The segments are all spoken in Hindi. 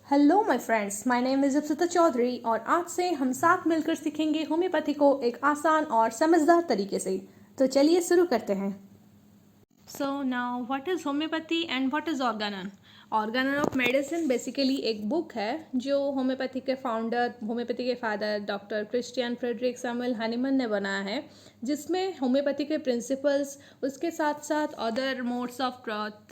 Hello my friends, my name is Apsata Chaudhary और आज से हम साथ मिलकर सीखेंगे होम्योपैथी को एक आसान और समझदार तरीके से। तो चलिए शुरू करते हैं। So now what is homeopathy and what is organon? Organon of medicine basically एक बुक है जो होम्योपैथी के father doctor Christian Friedrich Samuel Hahnemann ने बनाया है, जिसमें होम्योपैथी के प्रिंसिपल्स, उसके साथ साथ other modes of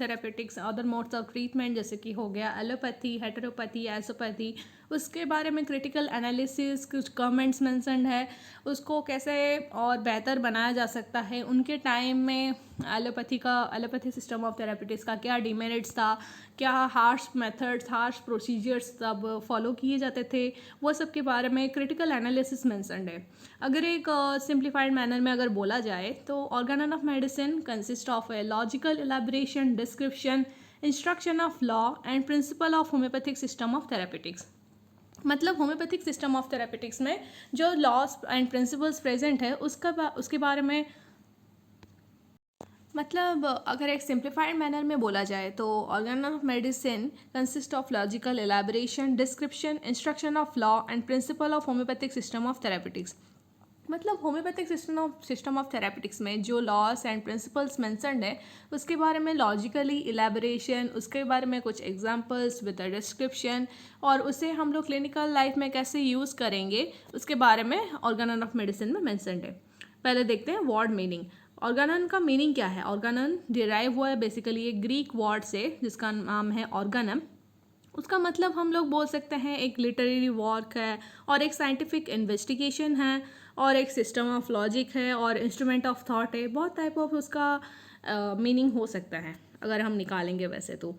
therapeutics, other modes of treatment जैसे कि हो गया एलोपैथी, हेटेरोपैथी, एसोपैथी, उसके बारे में क्रिटिकल एनालिसिस, कुछ कमेंट्स मेंशन्ड है, उसको कैसे और बेहतर बनाया जा सकता है। उनके टाइम में एलोपैथी सिस्टम ऑफ थेरेपेटिक्स का क्या डिमेरिट्स था, क्या हार्श मेथड्स, हार्श प्रोसीजर्स तब फॉलो किए जाते थे, वो सब के बारे में क्रिटिकल एनालिसिस मेंशन्ड है। अगर एक सिंप्लीफाइड मैनर में अगर बोला जाए तो organon of medicine consist of a logical elaboration, description, instruction of law and principle of homoeopathic system of therapeutics. मतलब होम्योपैथिक सिस्टम ऑफ थेरेपेटिक्स में जो लॉज एंड प्रिंसिपल्स प्रेजेंट है उसके बारे में, मतलब अगर एक सिंप्लीफाइड मैनर में बोला जाए तो organon of medicine consist of logical elaboration, description, instruction of law and principle of homoeopathic system of therapeutics. मतलब होम्योपैथिक सिस्टम ऑफ थेरेपेटिक्स में जो लॉस एंड प्रिंसिपल्स मेंशन्ड है उसके बारे में लॉजिकली इलेबोरेशन, उसके बारे में कुछ एग्जांपल्स विद अ डिस्क्रिप्शन, और उसे हम लोग क्लिनिकल लाइफ में कैसे यूज़ करेंगे उसके बारे में ऑर्गेनन ऑफ मेडिसिन में मेंशन्ड है। पहले देखते हैं वर्ड मीनिंग। ऑर्गेनन का मीनिंग क्या है? ऑर्गेनन डिराइव हुआ है बेसिकली एक ग्रीक वर्ड से जिसका नाम है ऑर्गेनम। उसका मतलब हम लोग बोल सकते हैं एक लिटरेरी वर्क है और एक साइंटिफिक इन्वेस्टिगेशन है और एक सिस्टम ऑफ लॉजिक है और इंस्ट्रूमेंट ऑफ थॉट है। बहुत टाइप ऑफ उसका मीनिंग हो सकता है अगर हम निकालेंगे वैसे तो।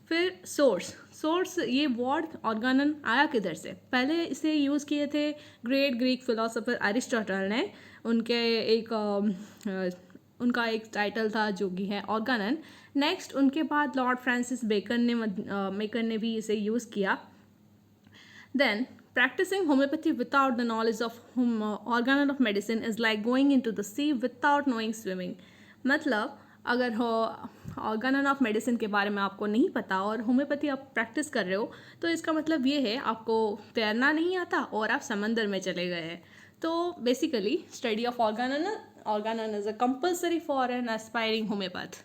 फिर सोर्स ये वर्ड ऑर्गेनन आया किधर से? पहले इसे यूज़ किए थे ग्रेट ग्रीक फिलोसोफर अरिस्टोटल ने। उनका एक टाइटल था जो कि है ऑर्गेनन। नेक्स्ट उनके बाद लॉर्ड फ्रांसिस बेकन ने भी इसे यूज़ किया। Then practicing homeopathy without the knowledge of organon of medicine is like going into the sea without knowing swimming। मतलब अगर ऑर्गेनन ऑफ मेडिसिन के बारे में आपको नहीं पता और होम्योपैथी आप प्रैक्टिस कर रहे हो तो इसका मतलब ये है आपको तैरना नहीं आता और आप समंदर में चले गए हैं। तो basically study of Organon is a compulsory for an aspiring homeopath.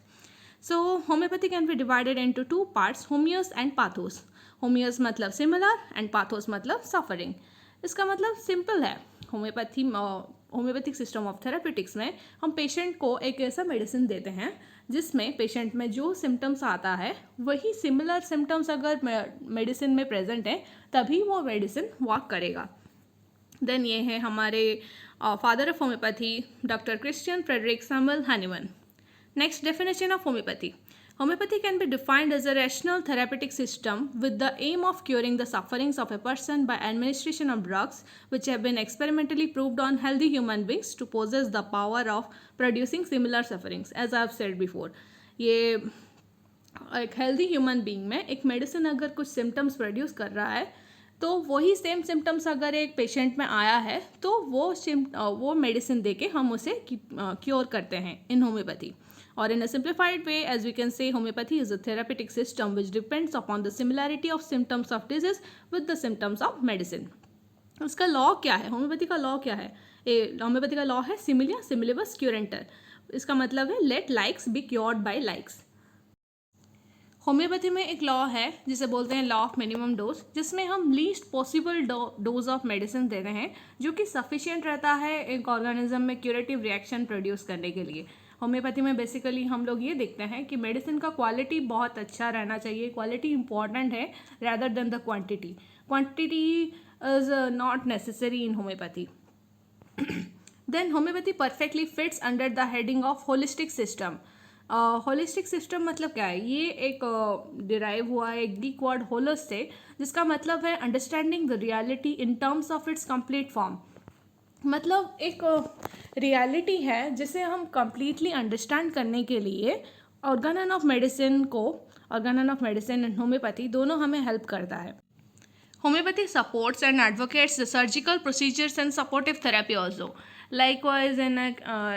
So homeopathy can be divided into two parts, homeos and pathos। होमियोस मतलब सिमिलर एंड पाथोस मतलब सफरिंग। इसका मतलब सिंपल है। होम्योपैथिक सिस्टम ऑफ थेरेपेटिक्स में हम पेशेंट को एक ऐसा मेडिसिन देते हैं जिसमें पेशेंट में जो सिम्टम्स आता है वही सिमिलर सिम्टम्स अगर मेडिसिन में प्रेजेंट है तभी वो मेडिसिन वर्क करेगा। देन ये है हमारे father of homeopathy doctor Christian Friedrich Samuel Hahnemann. Next, definition of homeopathy. Homeopathy can be defined as a rational therapeutic system with the aim of curing the sufferings of a person by administration of drugs which have been experimentally proved on healthy human beings to possess the power of producing similar sufferings, as I have said before। ये एक हेल्दी ह्यूमन बींग में एक मेडिसिन अगर कुछ सिम्टम्स प्रोड्यूस कर रहा है तो वही सेम सिम्टम्स अगर एक पेशेंट में आया है तो वो मेडिसिन देके हम उसे क्योर करते हैं इन homeopathy. Or in a simplified way, as we can say, homeopathy is a therapeutic system which depends upon the similarity of symptoms of disease with the symptoms of medicine। उसका लॉ क्या है? होम्योपैथी का लॉ क्या है? होम्योपैथी का लॉ है सिमिलिया सिमिलिबस क्यूरेंटर। इसका मतलब है let likes be cured by likes. Homeopathy में एक लॉ है जिसे बोलते हैं लॉ ऑफ मिनिमम डोज, जिसमें हम least possible dose of medicine देते हैं जो कि सफिशिएंट रहता है एक ऑर्गेनिज्म में क्यूरेटिव रिएक्शन प्रोड्यूस करने के लिए। होम्योपैथी में बेसिकली हम लोग ये देखते हैं कि मेडिसिन का क्वालिटी बहुत अच्छा रहना चाहिए। क्वालिटी इंपॉर्टेंट है rather than the quantity. Quantity is not necessary in homeopathy. Then homeopathy perfectly fits under the heading of holistic system. Holistic system मतलब क्या है? ये एक डिराइव हुआ है एक ग्रीक वर्ड होलोस से, जिसका मतलब है understanding the reality in terms of its complete form. मतलब एक रियलिटी है जिसे हम कंप्लीटली अंडरस्टैंड करने के लिए Organon of medicine and homeopathy दोनों हमें हेल्प करता है। Homeopathy supports and advocates the surgical procedures and supportive therapy also। Likewise,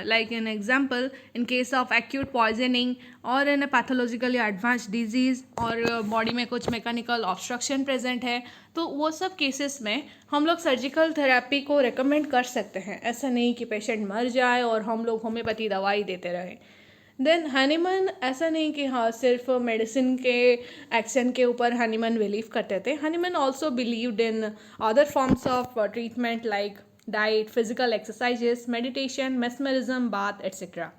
like an example, in case of acute poisoning or in a pathologically advanced disease और बॉडी में कुछ मैकेनिकल ऑब्स्ट्रक्शन प्रेजेंट है, तो वो सब केसेस में हम लोग सर्जिकल थेरेपी को रिकमेंड कर सकते हैं. ऐसा नहीं कि पेशेंट मर जाए और हम लोग होम्योपैथी दवाई देते रहें. देन हनीमन, ऐसा नहीं कि हाँ सिर्फ मेडिसिन के एक्शन के ऊपर हनीमन बिलीव करते थे. Hahnemann also believed in other forms of treatment like diet, physical exercises, meditation, mesmerism, bath etcetera.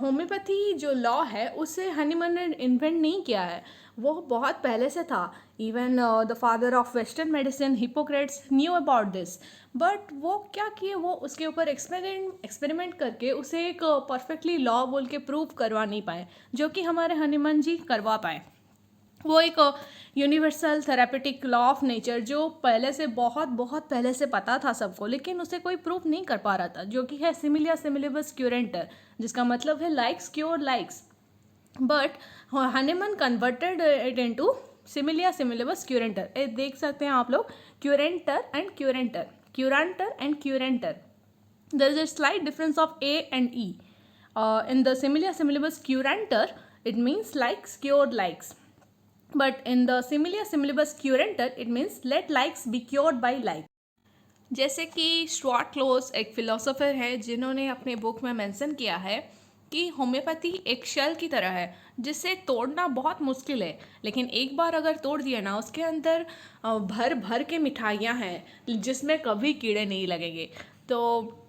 Homoeopathy जो लॉ है उसे हनीमन ने इन्वेंट नहीं किया है, वो बहुत पहले से था. Even the father of western medicine Hippocrates knew about this. But वो क्या किए, वो उसके ऊपर एक्सपेरिमेंट करके उसे एक परफेक्टली लॉ बोल के प्रूव करवा नहीं पाए, जो कि हमारे हनीमन जी करवा पाए. वो एक universal therapeutic law of nature जो पहले से बहुत बहुत पहले से पता था सबको, लेकिन उसे कोई प्रूफ नहीं कर पा रहा था, जो कि है सिमिलिया सिमिलिबस क्यूरेंटर, जिसका मतलब है likes cure likes. But Hahnemann converted it into सिमिलिया सिमिलिबस क्यूरेंटर. देख सकते हैं आप लोग, क्यूरेंटर एंड क्यूरेंटर, क्यूरांटर एंड क्यूरेंटर. There is a slight difference of A and E. In the सिमिलिया सिमिलिबस क्यूरेंटर it means likes cured likes, but in the similia similibus curanter it means let likes be cured by like. जैसे कि स्टुअर्ट क्लोज एक फिलोसोफर है जिन्होंने अपने बुक में मेंशन किया है कि होम्योपैथी एक शेल की तरह है जिसे तोड़ना बहुत मुश्किल है, लेकिन एक बार अगर तोड़ दिया ना, उसके अंदर भर भर के मिठाइयाँ हैं जिसमें कभी कीड़े नहीं लगेंगे. तो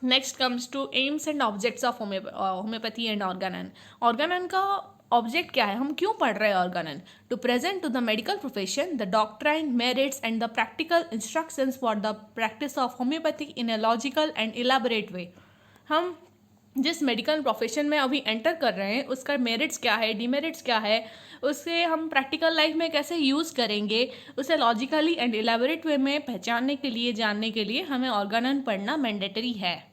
next comes to aims and objects of homoeopathy and organon. Organon का ऑब्जेक्ट क्या है, हम क्यों पढ़ रहे हैं organon? To present to the medical profession the doctrine, merits and the practical instructions for the practice of homoeopathy in a logical and elaborate way. हम जिस मेडिकल प्रोफेशन में अभी एंटर कर रहे हैं उसका मेरिट्स क्या है, डीमेरिट्स क्या है, उसे हम प्रैक्टिकल लाइफ में कैसे यूज़ करेंगे, उसे लॉजिकली एंड इलाबोरेट वे में पहचानने के लिए, जानने के लिए हमें ऑर्गेनन पढ़ना मैंडेटरी है.